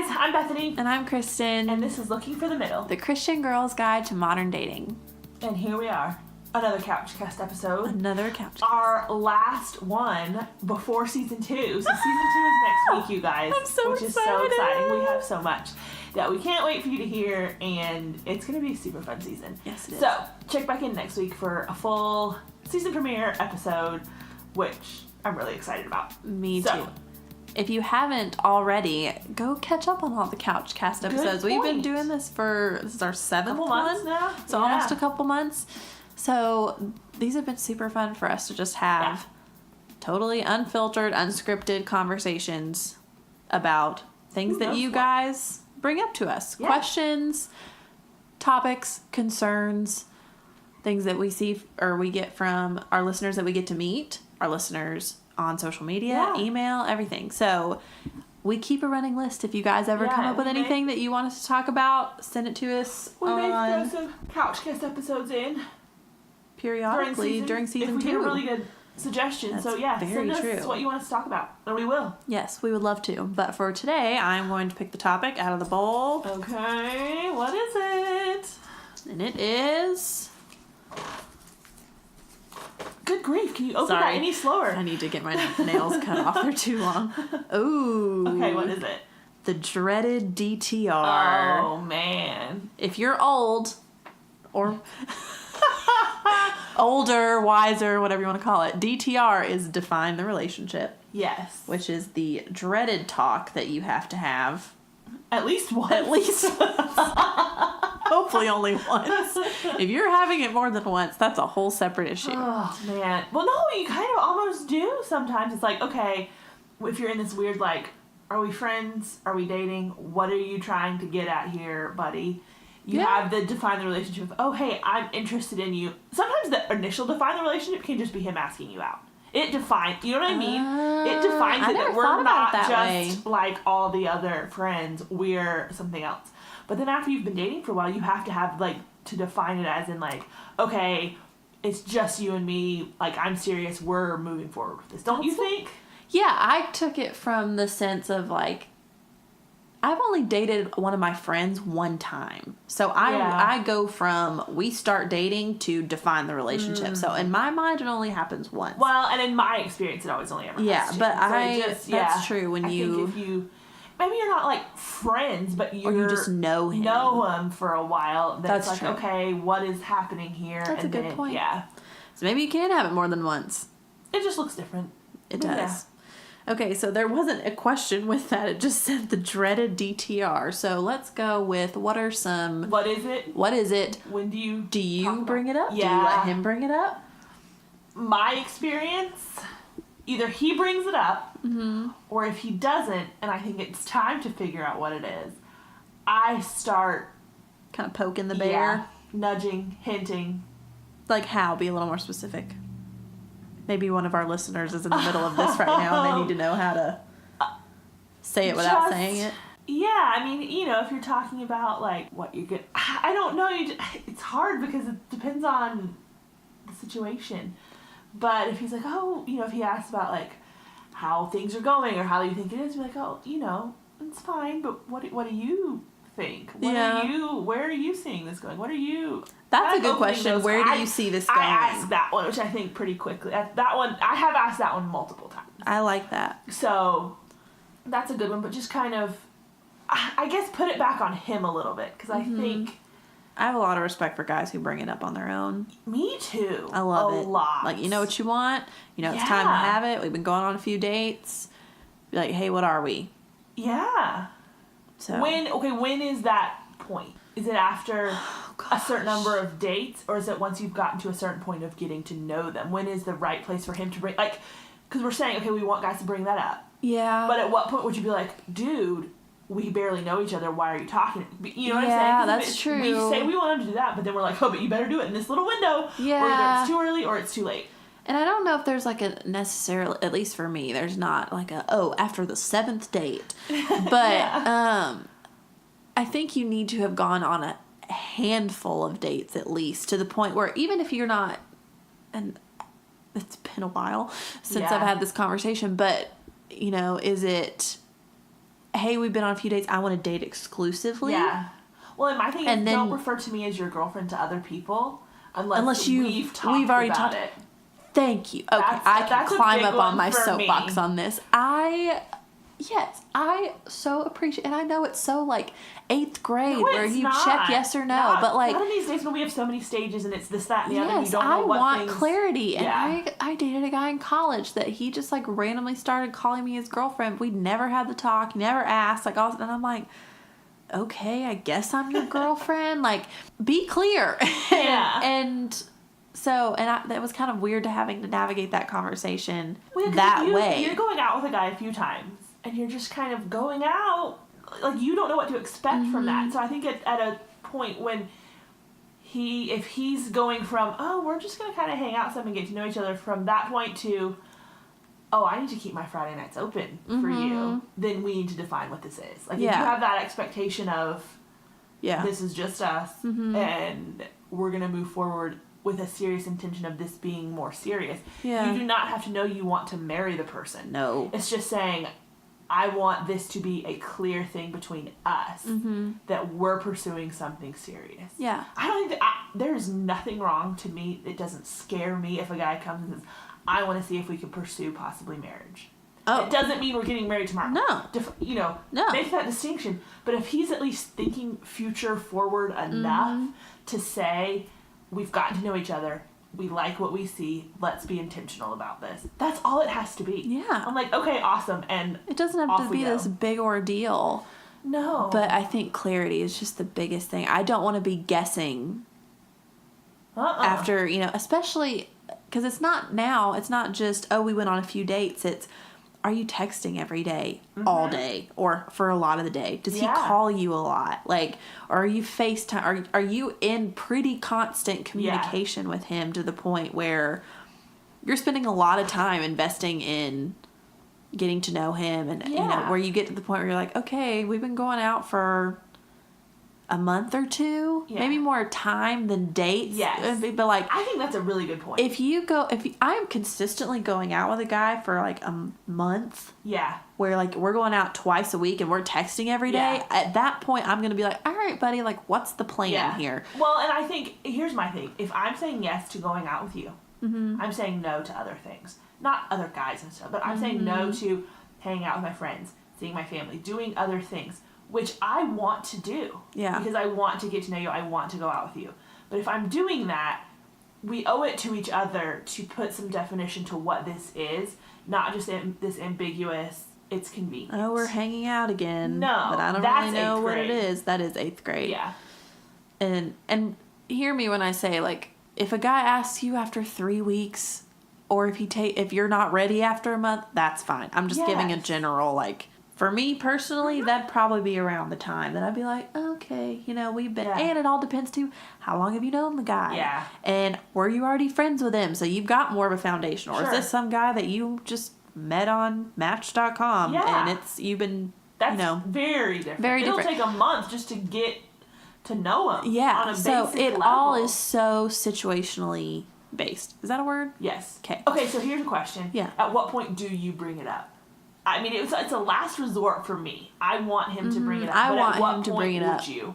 guys, I'm Bethany. And I'm Kristen. And this is Looking for the Middle, the Christian Girl's Guide to Modern Dating. And here we are. Another CouchCast episode. Another CouchCast. Our last one before season 2. So season 2 is next week, you guys. I'm so which excited. Is so exciting. We have so much that we can't wait for you to hear, and it's going to be a super fun season. Yes, it is. So check back in next week for a full season premiere episode, which I'm really excited about. Me too. If you haven't already, go catch up on all the CouchCast episodes. We've been doing this is our 7th one now. So almost a couple months. So these have been super fun for us to just have totally unfiltered, unscripted conversations about things that you guys bring up to us. Yeah. Questions, topics, concerns, things that we see or we get from our listeners that we get to meet, our listeners on social media, email, everything. So we keep a running list. If you guys ever come up with anything that you want us to talk about, send it to us. We may throw some CouchCast episodes in periodically during season 2. If we get a really good suggestion. That's send us what you want us to talk about, and we will. Yes, we would love to. But for today, I'm going to pick the topic out of the bowl. Okay, what is it? And it is... Good grief, can you open that any slower? I need to get my nails cut off. They're too long. Ooh. Okay, what is it? The Dreaded DTR. Oh, man. If you're old, or older, wiser, whatever you want to call it, DTR is define the relationship. Yes. Which is the dreaded talk that you have to have. At least once. At least hopefully only once. If you're having it more than once, that's a whole separate issue. Oh, man. Well, no, you kind of almost do sometimes. It's like, okay, if you're in this weird, like, are we friends? Are we dating? What are you trying to get at here, buddy? You have the define the relationship of, oh, hey, I'm interested in you. Sometimes the initial define the relationship can just be him asking you out. It defines, you know what I mean? It defines it that we're not just like all the other friends. We're something else. But then after you've been dating for a while, you have to have, like, to define it as in, like, okay, it's just you and me. Like, I'm serious. We're moving forward with this. Don't you think? Yeah, I took it from the sense of, like, I've only dated one of my friends one time. So I go from we start dating to define the relationship. So in my mind, it only happens once. Well, and in my experience, it always only ever happens. Yeah, but that's true. When I think if you, maybe you're not like friends, but you just know him. Know him for a while. That's like, true. Okay, what is happening here? That's a good point. Yeah. So maybe you can have it more than once. It just looks different. It does. Yeah. Okay, so there wasn't a question with that. It just said the dreaded DTR. So let's go with what are some... What is it? What is it? When do you bring it up? Yeah. Do you let him bring it up? My experience, either he brings it up, or if he doesn't, and I think it's time to figure out what it is, I start... Kind of poking the bear? Yeah, nudging, hinting. Like how? Be a little more specific. Maybe one of our listeners is in the middle of this right now and they need to know how to say it without saying it. Yeah, I mean, you know, if you're talking about, like, what you get... I don't know. It's hard because it depends on the situation. But if he's like, oh, you know, if he asks about, like, how things are going or how you think it is, be like, oh, you know, it's fine, but what do you think? Where are you seeing this going? What are you... That's a good question. Where do you see this going? I asked that one, which I think pretty quickly. That one, I have asked that one multiple times. I like that. So, that's a good one, but just kind of, I guess, put it back on him a little bit, because I think... I have a lot of respect for guys who bring it up on their own. Me too. I love it. A lot. Like, you know what you want? You know it's time to have it. We've been going on a few dates. Be like, hey, what are we? Yeah. So when is that point? Is it after a certain number of dates, or is it once you've gotten to a certain point of getting to know them? When is the right place for him to bring, like, because we're saying, okay, we want guys to bring that up. Yeah. But at what point would you be like, dude, we barely know each other, why are you talking? You know what I'm saying? Yeah, that's true. We say we want him to do that, but then we're like, oh, but you better do it in this little window. Yeah. Or either it's too early or it's too late. And I don't know if there's like a necessarily, at least for me, there's not like after the 7th date. But I think you need to have gone on a handful of dates at least, to the point where even if you're not, and it's been a while since I've had this conversation, but, you know, is it hey, we've been on a few dates, I want to date exclusively. Yeah. Well, and my thing And is, then- don't refer to me as your girlfriend to other people unless we've already about talked it. Thank you. Okay, I can that's a climb big up one on my for soapbox me. on this. Yes, I so appreciate, and I know it's so like 8th grade No, where it's you not. check yes or no, but like not in these days when we have so many stages and it's this, that, and the other. You yes, don't know I what want things, clarity. And Yeah. I dated a guy in college that he just like randomly started calling me his girlfriend. We never had the talk, never asked, like all, and I'm like, okay, I guess I'm your girlfriend. Like, be clear. Yeah. and so, that was kind of weird to having to navigate that conversation Well, yeah, 'cause that if way. You're going out with a guy a few times, and you're just kind of going out, like you don't know what to expect from that. So I think at a point when if he's going from, oh, we're just gonna kind of hang out some and get to know each other, from that point to, oh, I need to keep my Friday nights open for you, then we need to define what this is. Like, if you have that expectation of, this is just us, and we're going to move forward with a serious intention of this being more serious, you do not have to know you want to marry the person. No. It's just saying, I want this to be a clear thing between us, that we're pursuing something serious. Yeah. I don't think that, there's nothing wrong to me. It doesn't scare me if a guy comes and says, I want to see if we can pursue possibly marriage. Oh. It doesn't mean we're getting married tomorrow. No. No. Make that distinction. But if he's at least thinking future forward enough to say, we've gotten to know each other, we like what we see, let's be intentional about this. That's all it has to be. Yeah. I'm like, okay, awesome. And it doesn't have to be this big ordeal. No. But I think clarity is just the biggest thing. I don't want to be guessing after, especially because it's not just, oh, we went on a few dates. It's, are you texting every day, all day, or for a lot of the day? Does he call you a lot? Like, or are you FaceTime? Are you in pretty constant communication with him to the point where you're spending a lot of time investing in getting to know him, and where you get to the point where you're like, okay, we've been going out for a month or two, maybe more time than dates. Yes. But like, I think that's a really good point. If I'm consistently going out with a guy for like a month. Yeah. Where like we're going out twice a week and we're texting every day. At that point, I'm going to be like, all right, buddy, like what's the plan here? Well, and I think, here's my thing. If I'm saying yes to going out with you, I'm saying no to other things. Not other guys and stuff, but I'm saying no to hanging out with my friends, seeing my family, doing other things, which I want to do. Yeah. Because I want to get to know you. I want to go out with you. But if I'm doing that, we owe it to each other to put some definition to what this is, not just this ambiguous, it's convenient. Oh, we're hanging out again. No, but I don't really know what it is. That is 8th grade. Yeah. And hear me when I say, like, if a guy asks you after 3 weeks, or if you're not ready after a month, that's fine. I'm just giving a general, like, for me personally, that'd probably be around the time that I'd be like, okay, we've been, and it all depends too, how long have you known the guy? Yeah. And were you already friends with him? So you've got more of a foundation. Or is this some guy that you just met on Match.com and you've been, That's very different. It'll take a month just to get to know him. Yeah. On a So basic it level. all is so situationally based. Is that a word? Yes. Okay. Okay, so here's a question. Yeah. At what point do you bring it up? I mean, it's a last resort for me. I want him to bring it up. I but want at what him to point bring it would up. You?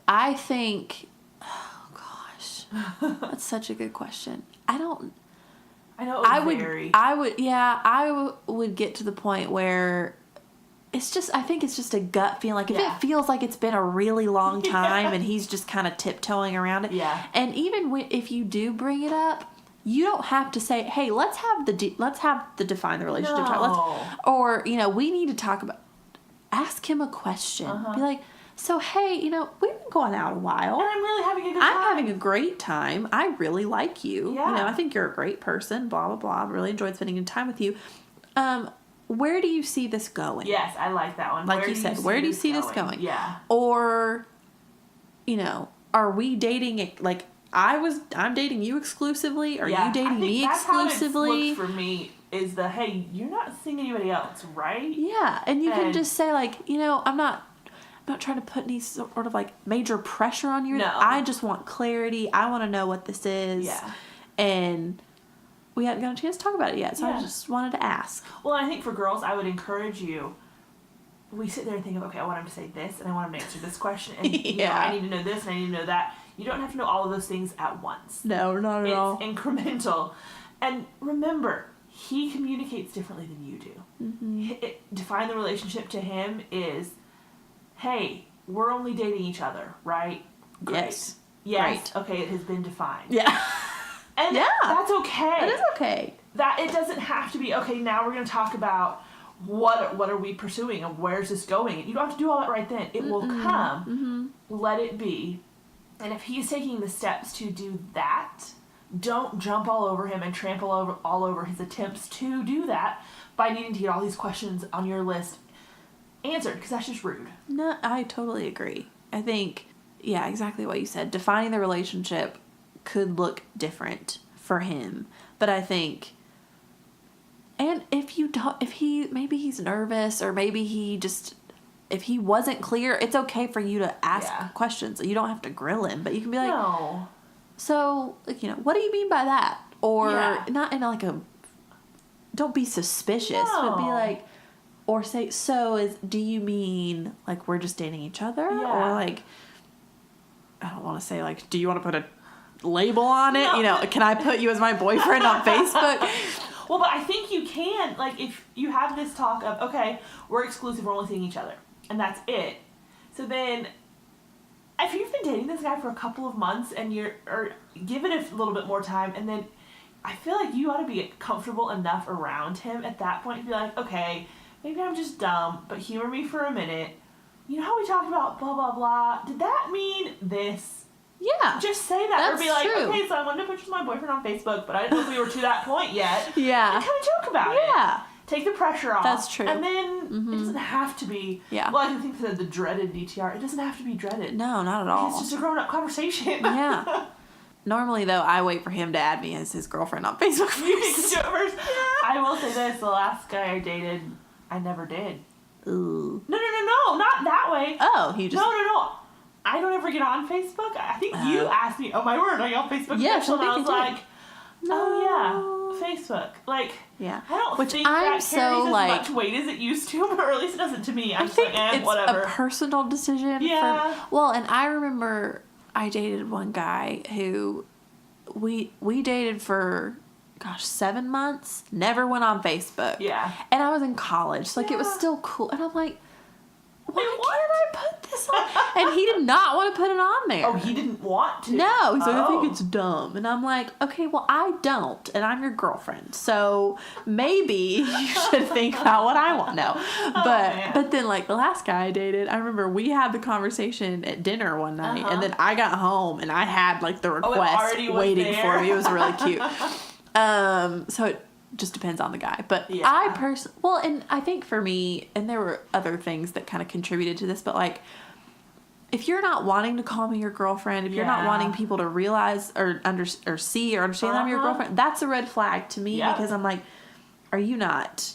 I think, oh gosh, that's such a good question. I know it would vary. I would get to the point where it's just, I think it's just a gut feeling. Like if it feels like it's been a really long time and he's just kind of tiptoeing around it. Yeah. And even if you do bring it up, you don't have to say, "Hey, let's have the define the relationship talk." Or we need to talk about. Ask him a question. Be like, "So hey, we've been going out a while, and I'm really having a good time. I'm having a great time. I really like you. Yeah. I think you're a great person. Blah blah blah. I really enjoyed spending time with you. Where do you see this going?" Yes, I like that one. Like you said, where do you see this going? Yeah. Or, are we dating it like? I'm dating you exclusively. Are you dating me exclusively? That's how it looks for me. Is hey, you're not seeing anybody else, right? Yeah, and you can just say like, I'm not trying to put any sort of like major pressure on you. No. I just want clarity. I want to know what this is. Yeah. And we hadn't got a chance to talk about it yet, so I just wanted to ask. Well, I think for girls, I would encourage you we sit there and think of, okay, I want him to say this, and I want him to answer this question, and you know, Yeah. I need to know this, and I need to know that. You don't have to know all of those things at once. No, not at all. It's incremental. And remember, he communicates differently than you do. Mm-hmm. Define the relationship to him is, hey, we're only dating each other, right? Great. Yes. Yes. Great. Okay, it has been defined. Yeah. And Yeah. that's okay. That is okay. That it doesn't have to be, okay, now we're going to talk about what are we pursuing and where's this going. You don't have to do all that right then. It will come. Mm-hmm. Let it be. And if he's taking the steps to do that, don't jump all over him and trample all over his attempts to do that by needing to get all these questions on your list answered, because that's just rude. No, I totally agree. I think, yeah, exactly what you said. Defining the relationship could look different for him, but I think, and if maybe he's nervous, or maybe if he wasn't clear, it's okay for you to ask questions. You don't have to grill him, but you can be like, no. So, like, what do you mean by that? Or not in like don't be suspicious, but be like, or say, do you mean like we're just dating each other? Yeah. Or like, I don't want to say like, do you want to put a label on it? No. Can I put you as my boyfriend on Facebook? Well, but I think you can, like, if you have this talk of, okay, we're exclusive, we're only seeing each other, and that's it. So then, if you've been dating this guy for a couple of months and or give it a little bit more time, and then I feel like you ought to be comfortable enough around him at that point to be like, okay, maybe I'm just dumb, but humor me for a minute. You know how we talked about blah, blah, blah? Did that mean this? Yeah. Just say that. That's or be like, true. okay, so I wanted to put you as my boyfriend on Facebook, but I didn't know if we were to that point yet. Yeah. And kind of joke about it. Yeah. Take the pressure off. That's true. And then it doesn't have to be. Yeah. Well, I think the dreaded DTR. It doesn't have to be dreaded. No, not at all. It's just a grown-up conversation. Yeah. Normally, though, I wait for him to add me as his girlfriend on Facebook first. You need to do it first. I will say this: the last guy I dated, I never did. Ooh. No, not that way. Oh, he just. No. I don't ever get on Facebook. I think you asked me, oh my word, are you on Facebook? Yes, and I I was think you like, did. oh yeah, Facebook. Like, Yeah. I don't Which think I'm that so, carries as like- much weight as it used to, or at least it doesn't to me. I'm I just think like, it's whatever. a personal decision. Yeah. And I remember I dated one guy who we dated for 7 months, never went on Facebook. Yeah. And I was in college, so like it was Yeah. still cool. And I'm like, why what? can't I put this on? And he did not want to put it on there. Oh, he didn't want to. No, he's like, I Oh. think it's dumb. And I'm like, okay, well, I don't, and I'm your girlfriend, so maybe you should think about what I want. No, man. but then like the last guy I dated, I remember we had the conversation at dinner one night, and then I got home and I had like the request already was waiting there. for me. It was really cute. So it just depends on the guy, but Yeah. and I think for me, and there were other things that kind of contributed to this, but like, if you're not wanting to call me your girlfriend, if you're not Yeah. wanting people to realize or see or understand that I'm your girlfriend, that's a red flag to me. Yep. Because I'm like, are you not,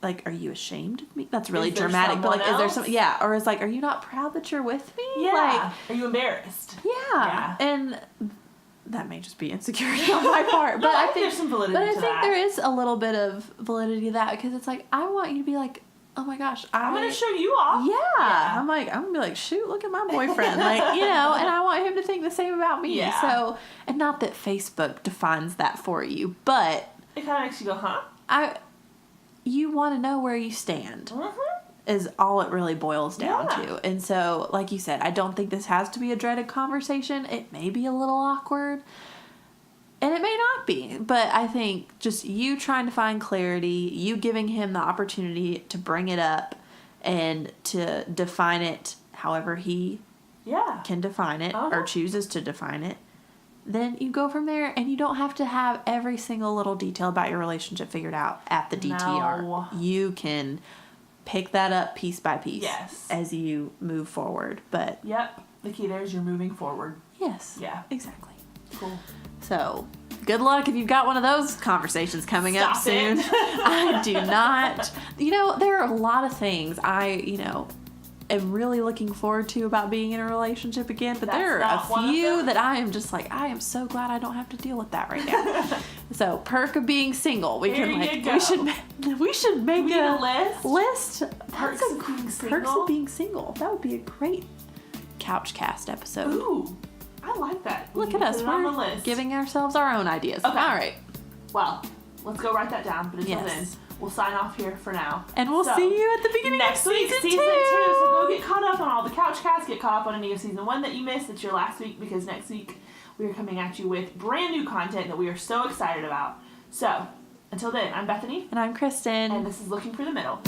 like, are you ashamed of me? That's really Is there dramatic, but like, someone is there else? some, or is like, are you not proud that you're with me? Yeah. Like, Are you embarrassed? yeah. And that may just be insecurity on my part, No, but I I think think there's some validity But I to think that. there is a little bit of validity to that, because it's like, I want you to be like, oh my gosh, I'm going to show you off. yeah. I'm going to be like, shoot, look at my boyfriend. Like, and I want him to think the same about me. Yeah. So, and not that Facebook defines that for you, but It kind of makes you go, huh? you want to know where you stand Mm-hmm. is all it really boils down Yeah. to. And so, like you said, I don't think this has to be a dreaded conversation. It may be a little awkward. And it may not be, but I think just you trying to find clarity, you giving him the opportunity to bring it up and to define it however he Yeah. can define it Uh-huh. or chooses to define it, then you go from there, and you don't have to have every single little detail about your relationship figured out at the DTR. No. You can pick that up piece by piece Yes. as you move forward. But Yep. The key there is you're moving forward. yes, Yeah. exactly. Cool. So, good luck if you've got one of those conversations coming up Stop soon. it. I do not. There are a lot of things am really looking forward to about being in a relationship again. But there are a few that I am just like, I am so glad I don't have to deal with that right now. So perk of being single. We should make a list. Perks of being single. Perks of being single. That would be a great CouchCast episode. Ooh, I like that. Look at us. We're giving ourselves our own ideas. Okay. All right. Well, let's go write that down. But until then, we'll sign off here for now. And we'll see you at the beginning next of week, season 2. So go get caught up on all the CouchCasts. Get caught up on any of season 1 that you missed. It's your last week because next week we are coming at you with brand new content that we are so excited about. So until then, I'm Bethany. And I'm Kristen. And this is Looking for the Middle.